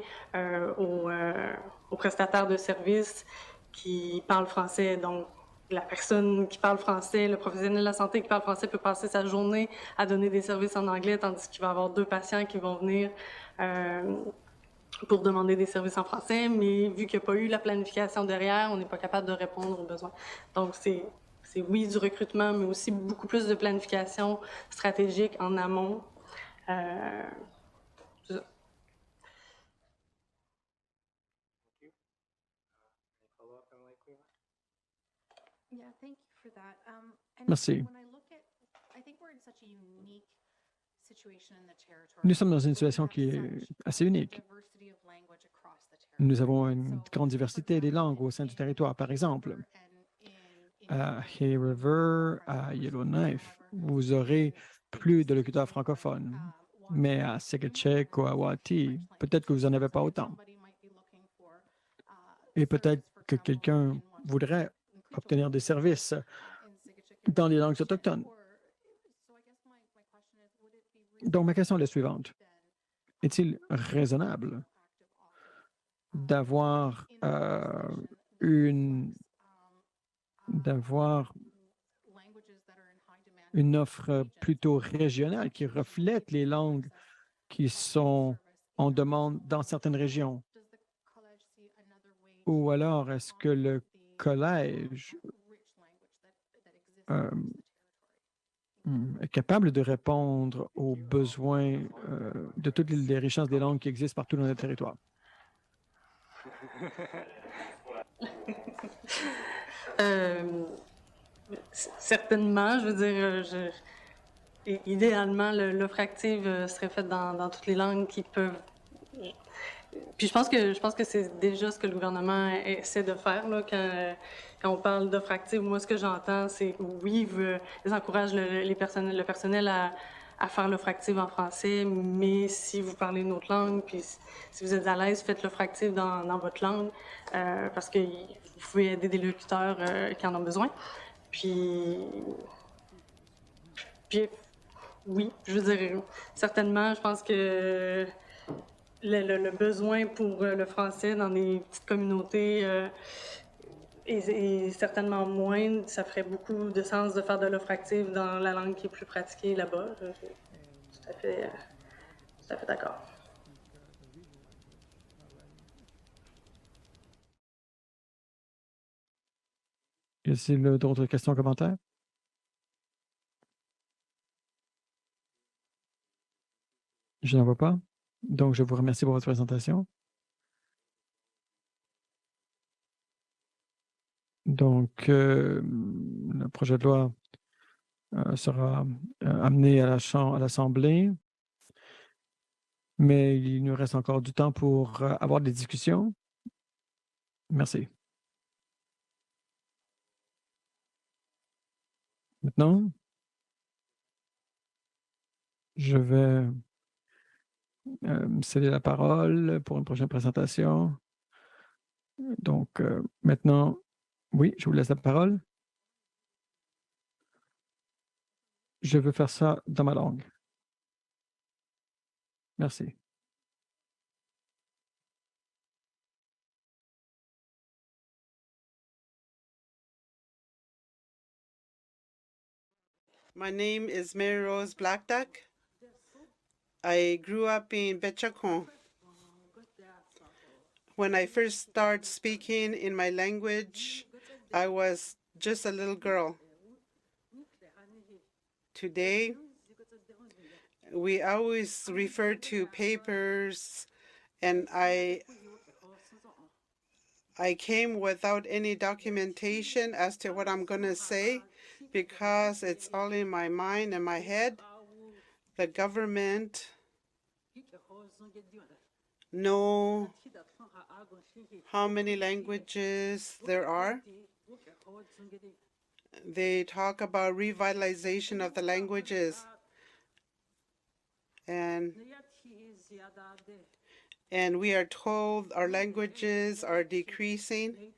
aux prestataires de services qui parlent français. Donc, la personne qui parle français, le professionnel de la santé qui parle français peut passer sa journée à donner des services en anglais, tandis qu'il va y avoir 2 patients qui vont venir pour demander des services en français, mais vu qu'il n'y a pas eu la planification derrière, on n'est pas capable de répondre aux besoins. Donc, c'est oui du recrutement, mais aussi beaucoup plus de planification stratégique en amont. C'est ça. Merci. Nous sommes dans une situation qui est assez unique. Nous avons une grande diversité des langues au sein du territoire. Par exemple, à Hay River, à Yellowknife, vous aurez plus de locuteurs francophones. Mais à Seketchek ou à Wati, peut-être que vous n'en avez pas autant. Et peut-être que quelqu'un voudrait obtenir des services dans les langues autochtones. Donc, ma question est la suivante. Est-il raisonnable d'avoir une offre plutôt régionale qui reflète les langues qui sont en demande dans certaines régions? Ou alors, est-ce que le collège est capable de répondre aux besoins de toutes les richesses des langues qui existent partout dans le territoire? Certainement, je veux dire, idéalement, l'offre active serait faite dans toutes les langues qui peuvent. Puis je pense que c'est déjà ce que le gouvernement essaie de faire là, quand on parle d'offre active. Moi, ce que j'entends, c'est oui, ils encouragent le personnel à faire l'offre active en français, mais si vous parlez une autre langue, puis si vous êtes à l'aise, faites l'offre active dans votre langue, parce que vous pouvez aider des locuteurs qui en ont besoin. Puis oui, je veux dire, certainement, je pense que le besoin pour le français dans les petites communautés est certainement moindre. Ça ferait beaucoup de sens de faire de l'offre active dans la langue qui est plus pratiquée là-bas. Je suis tout à fait d'accord. Y a-t-il d'autres questions, commentaires? Je n'en vois pas. Donc, je vous remercie pour votre présentation. Donc, le projet de loi sera amené à l'Assemblée, mais il nous reste encore du temps pour avoir des discussions. Merci. Maintenant, je vais céder la parole pour une prochaine présentation. Donc, maintenant, oui, je vous laisse la parole. Je veux faire ça dans ma langue. Merci. My name is Mary Rose Blackduck. I grew up in Betchacon. When I first started speaking in my language, I was just a little girl. Today, we always refer to papers, and I came without any documentation as to what I'm going to say because it's all in my mind and my head. The government know how many languages there are. They talk about revitalization of the languages. And we are told our languages are decreasing.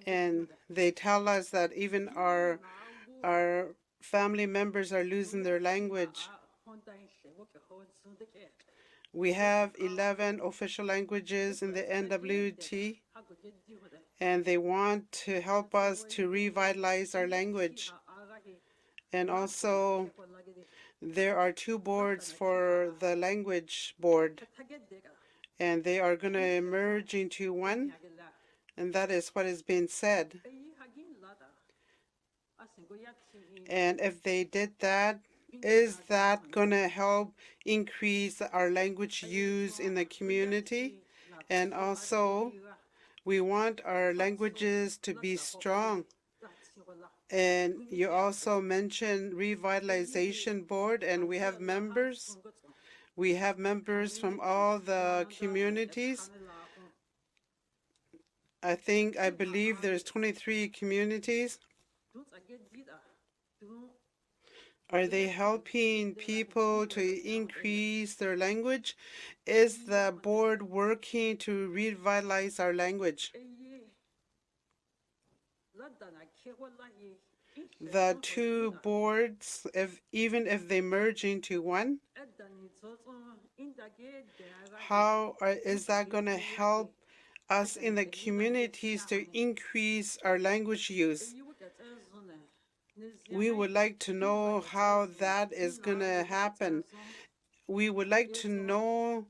And they tell us that even our family members are losing their language. We have 11 official languages in the NWT, and they want to help us to revitalize our language. And also, there are 2 boards for the language board, and they are going to merge into one, and that is what is being said. And if they did that, is that going to help increase our language use in the community? And also, we want our languages to be strong. And you also mentioned Revitalization Board, and we have members. We have members from all the communities. I believe there's 23 communities. Are they helping people to increase their language? Is the board working to revitalize our language? The 2 boards, even if they merge into one, is that going to help us in the communities to increase our language use? We would like to know how that is going to happen. We would like to know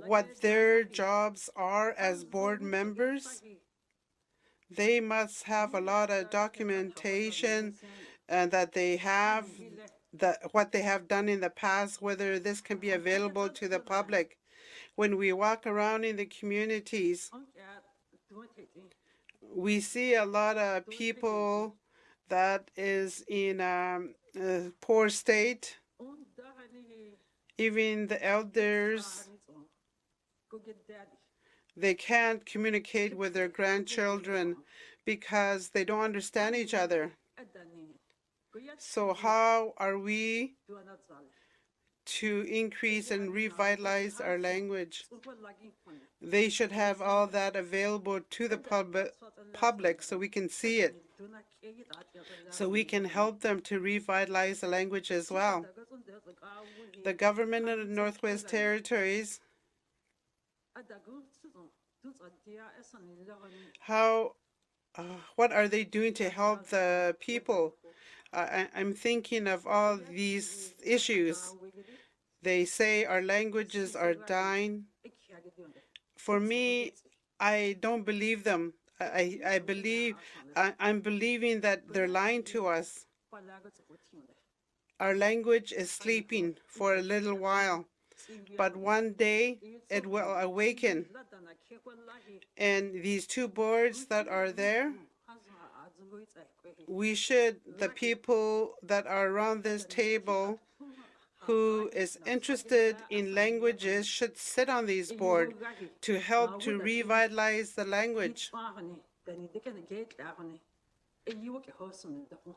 what their jobs are as board members. They must have a lot of documentation that they have, what they have done in the past, whether this can be available to the public. When we walk around in the communities, we see a lot of people that is in a poor state. Even the elders, they can't communicate with their grandchildren because they don't understand each other. So how are we to increase and revitalize our language? They should have all that available to the public so we can see it, so we can help them to revitalize the language as well. The government of the Northwest Territories, what are they doing to help the people? I'm thinking of all these issues. They say our languages are dying. For me, I don't believe them. I'm believing that they're lying to us. Our language is sleeping for a little while, but one day it will awaken. And these two boards that are there, the people that are around this table who is interested in languages should sit on these boards to help to revitalize the language.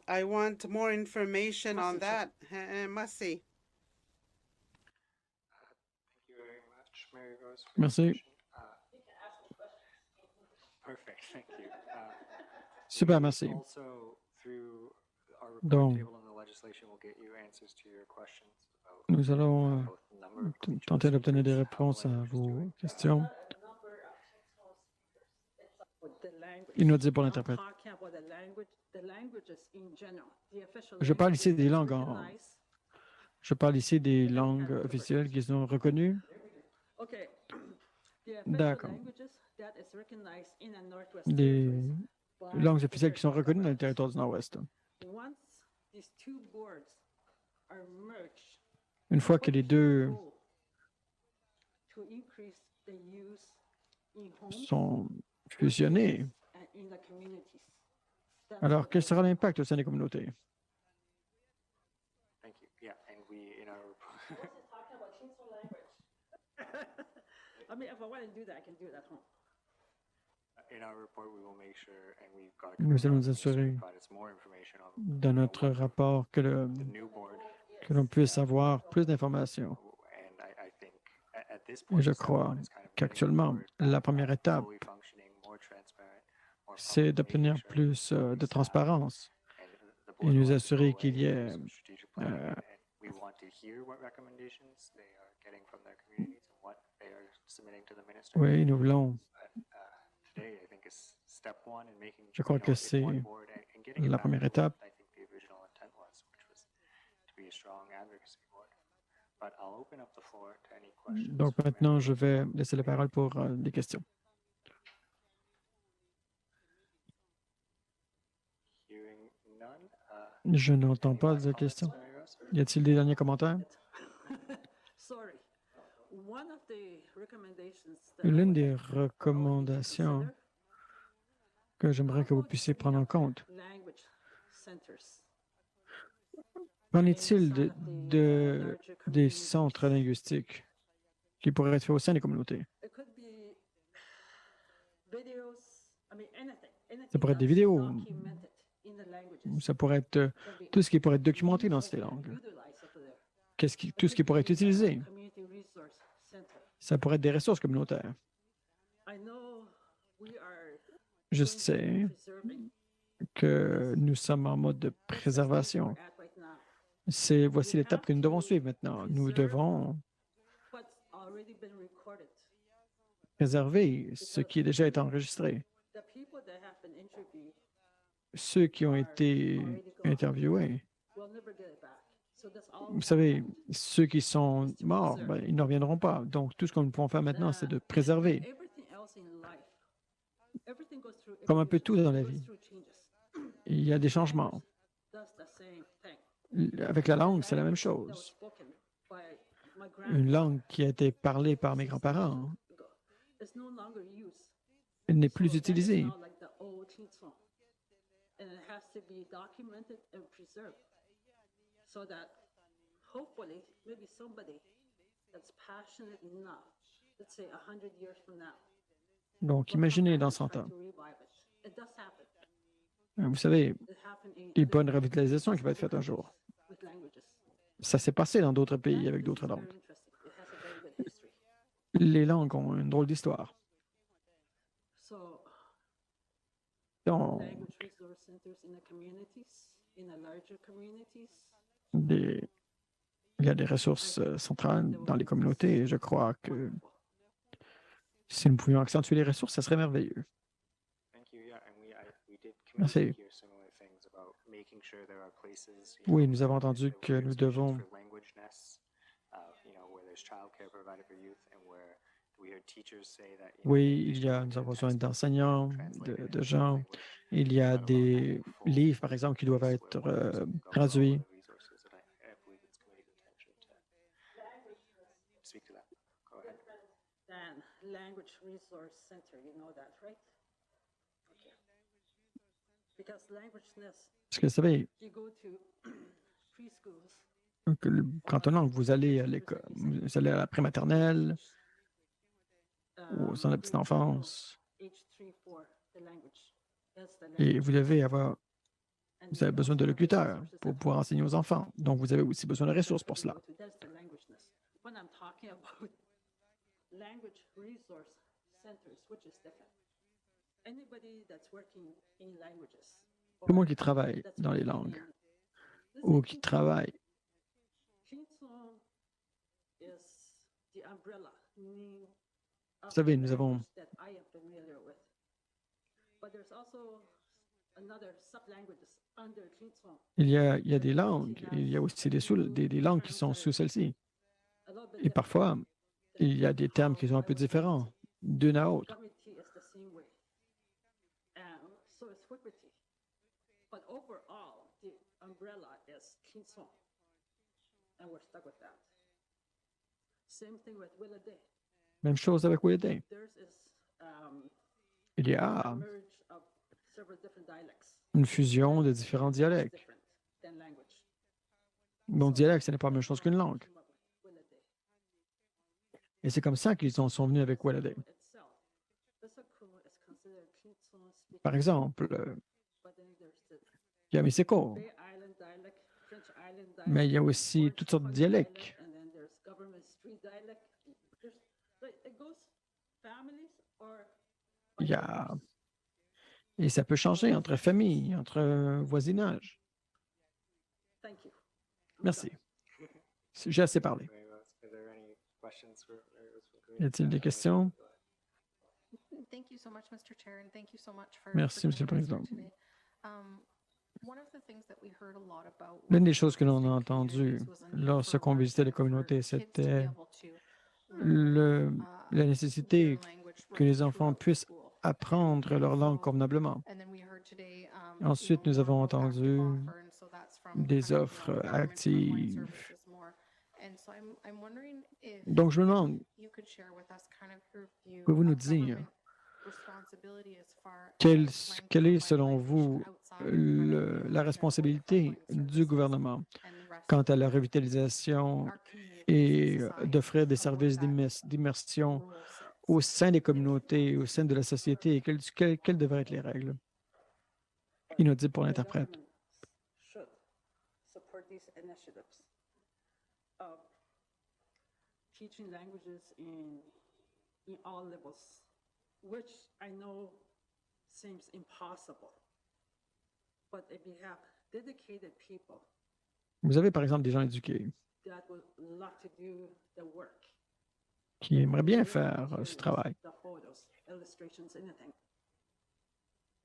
I want more information on that. Merci. Thank you very much, Mary Rose. Merci. Perfect, thank you. Super, merci. Also, through our Donc, report table and the legislation, we'll get you answers to your questions about nous allons both the number of tenter d'obtenir des teachers, réponses how à language vos is questions. Il nous dit pour l'interprète. Je parle ici des langues Je parle ici des langues officielles qui sont reconnues. D'accord. Les langues officielles qui sont reconnues dans le territoire du Nord-Ouest. Une fois que les deux sont fusionnés, alors quel sera l'impact au sein des communautés? Thank you. Yeah, and we in our report. I mean, if I want to do that, I can do it at home. In our report, we will make sure, and we've got. Nous allons nous assurer dans notre rapport que l'on puisse avoir plus d'informations. Et je crois qu'actuellement, la première étape, c'est d'obtenir plus de transparence et nous assurer qu'il y ait oui, nous voulons. Je crois que c'est la première étape. Donc maintenant, je vais laisser la parole pour des questions. Je n'entends pas de questions. Y a-t-il des derniers commentaires? L'une des recommandations que j'aimerais que vous puissiez prendre en compte. Qu'en est-il des centres linguistiques qui pourraient être faits au sein des communautés? Ça pourrait être des vidéos. Ça pourrait être tout ce qui pourrait être documenté dans ces langues. Tout ce qui pourrait être utilisé. Ça pourrait être des ressources communautaires. Je sais que nous sommes en mode de préservation. Voici l'étape que nous devons suivre maintenant. Nous devons préserver ce qui est déjà été enregistré. Ceux qui ont été interviewés, vous savez, ceux qui sont morts, ils ne reviendront pas. Donc, tout ce que nous pouvons faire maintenant, c'est de préserver. Comme un peu tout dans la vie, il y a des changements. Avec la langue, c'est la même chose. Une langue qui a été parlée par mes grands-parents, elle n'est plus utilisée. Chinchon. And it has to be documented and preserved so that hopefully maybe somebody that's passionate enough, let's say 100 years from now, Donc, will come imaginez back dans and 100 try ans. to revive it. It does happen. Vous savez, It happened in il y a other pas une revitalisation qui va être other faite un jour. countries with languages. Ça s'est passé dans d'autres pays avec Languages d'autres is very langues. interesting. It has a very good history. Les langues ont une drôle d'histoire. So Donc, language resource centers in the communities, in the larger communities, il y a des ressources centrales dans les communautés et je crois que wonderful. si nous pouvions accentuer les ressources, ça serait merveilleux. Thank you. Yeah, and we did Merci. communicate here similar things about making sure there are places. Oui, nous avons entendu que nous devons Language nests, where there's childcare provided for youth, and where we heard teachers say that. Oui, nous avons besoin d'enseignants, de gens. Il y a des livres, par exemple, qui doivent être traduits. Speak to that. Go ahead. Dan, Language Resource Center, you know that, right? Okay. Because language nest, Parce que vous savez, you go to preschools. quant aux langues, vous allez à l'école, vous allez à la prématernelle, au centre de petite enfance, Age 3, 4, the language. That's the et language. vous devez avoir, And vous avez they besoin de also have the locuteurs resources pour that pouvoir enseigner aux enfants. Donc, vous avez aussi besoin de ressources pour cela. That's the language nest. When I'm talking about language resource centers, which is different. Anybody that's working in languages. Tout le monde or qui travaille that's dans les working langues let's ou say qui Kingston. travaille, Kingston is the umbrella name of vous savez, the nous avons, language that I am familiar with. But there's also another sub-languages under Kingston. il y a des langues, et il y a aussi des langues qui sont sous celle-ci. A little bit Et parfois, il y a des termes qui sont un peu différents d'une à autre. Committee is the same way. And so is Whippity. But overall, the umbrella is Kingston. And we're stuck with that. Same thing with Willowday. Même chose avec Willowday. Theirs is Il y a a merge of several different dialects. une fusion de différents It's dialectes. different than language. Mon dialecte, ce n'est pas la même chose qu'une langue. Came up with Willowday. Et c'est comme ça qu'ils sont venus avec Willowday. Itself, Issaquah is considered Kingston speaking. Par exemple, But then there's the il y a Misseko, Bay Island dialect, French Island dialect. mais il y a aussi Orange toutes sortes de County dialectes. dialect, and then there's government street dialect. It goes families or Il y a... Et ça peut changer entre familles, entre voisinage. Thank you. Merci. J'ai assez parlé. Very well. Are there any questions for? Y a-t-il des questions? Thank you so much, Mr. Chair, and thank you so much for. Merci, for Monsieur le joining us here Président. today. One of the things that we heard a lot about L'une des when choses que l'on a visiting entendues communities was a need lorsqu'on for visitait les work and for communautés, kids to be c'était able to, la nécessité learn language que les right enfants throughout puissent school. apprendre leur langue convenablement. And then we heard today, Ensuite, nous avons more about active entendu offer, and so that's from des kind of, offres government frontline actives. services more. And so I'm wondering if Donc, je me demande, you could share with us kind of your view pouvez-vous nous of dire government responsibility as far quelle as est, language selon revitalization vous, outside of kind of the la responsabilité frontline du services gouvernement and the rest quant of à la revitalisation our communities et and society d'offrir des of where services that d'immersion role sits? au sein des communautés, au sein de la société, et quelles devraient être les règles? Inaudible pour The l'interprète. government should support these initiatives of teaching languages in all levels, which I know seems impossible. But if you have dedicated people Vous avez, par exemple, des gens éduqués that would love to do the work, qui aimeraient bien create faire ce materials, travail. the photos, illustrations, anything,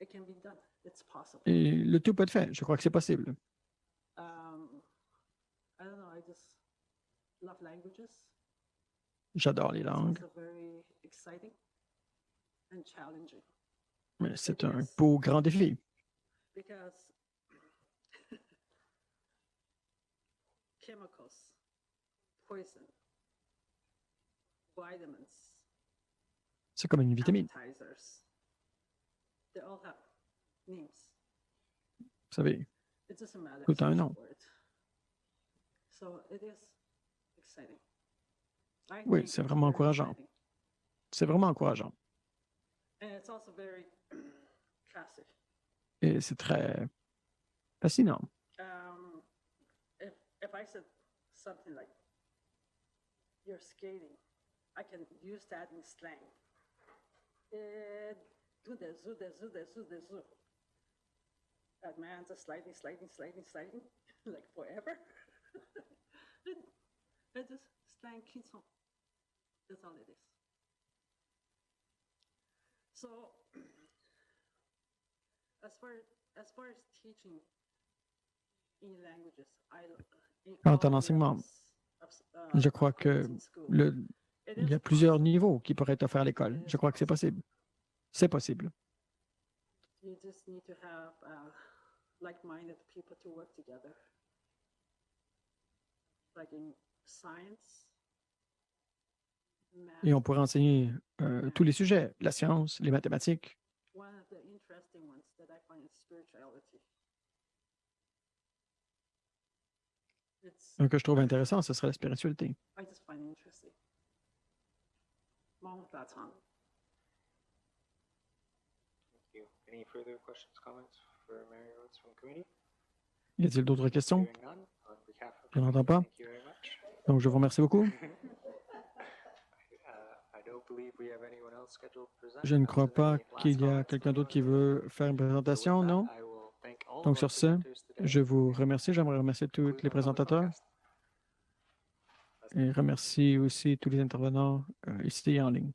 it can be done. It's possible. Et le tout peut être fait. Je crois que c'est possible. I don't know, I just love languages. J'adore les It's langues, also very exciting and challenging mais c'est un beau grand défi. because chemicals, poison, vitamins, C'est comme une vitamine. appetizers, they all have names. Vous savez, It doesn't matter. tout a un nom. for it. So it is exciting. I Oui, think c'est it's vraiment very encourageant. exciting. C'est vraiment encourageant. And it's also very classic. Et c'est très fascinant. If I said something like, you're skating, I can use that in slang. Do the zoo, the zoo, the zoo, the zoo. That man just sliding, like forever. It's just slang kids on. That's all it is. So, as far as teaching in languages, Quant à l'enseignement, je crois que il y a plusieurs niveaux qui pourraient être offerts à l'école. Je crois que c'est possible. C'est possible. You just need to have like-minded people to work together. Like in science, math. Et on pourrait enseigner tous les sujets, la science, les mathématiques. One of the interesting ones that I find is spirituality. It's, Un que je trouve intéressant, ce serait la spiritualité. I just find it interesting. Mom, that's on. Thank you. Any further questions, comments for Mary Rhodes from the committee? Y a-t-il d'autres questions? Hearing none, on behalf of Je the n'entends committee, pas. thank you very much. Donc, je vous remercie beaucoup. I don't believe we have anyone else scheduled to present. Je ne crois Unless there are pas any qu'il y last a comments quelqu'un from d'autre qui anyone? veut faire une So with présentation, that, non? I will thank all of Donc, our sur ce, presenters today, je vous remercie. J'aimerais remercier tous including les our public présentateurs podcast. et remercie aussi tous les intervenants ici et en ligne.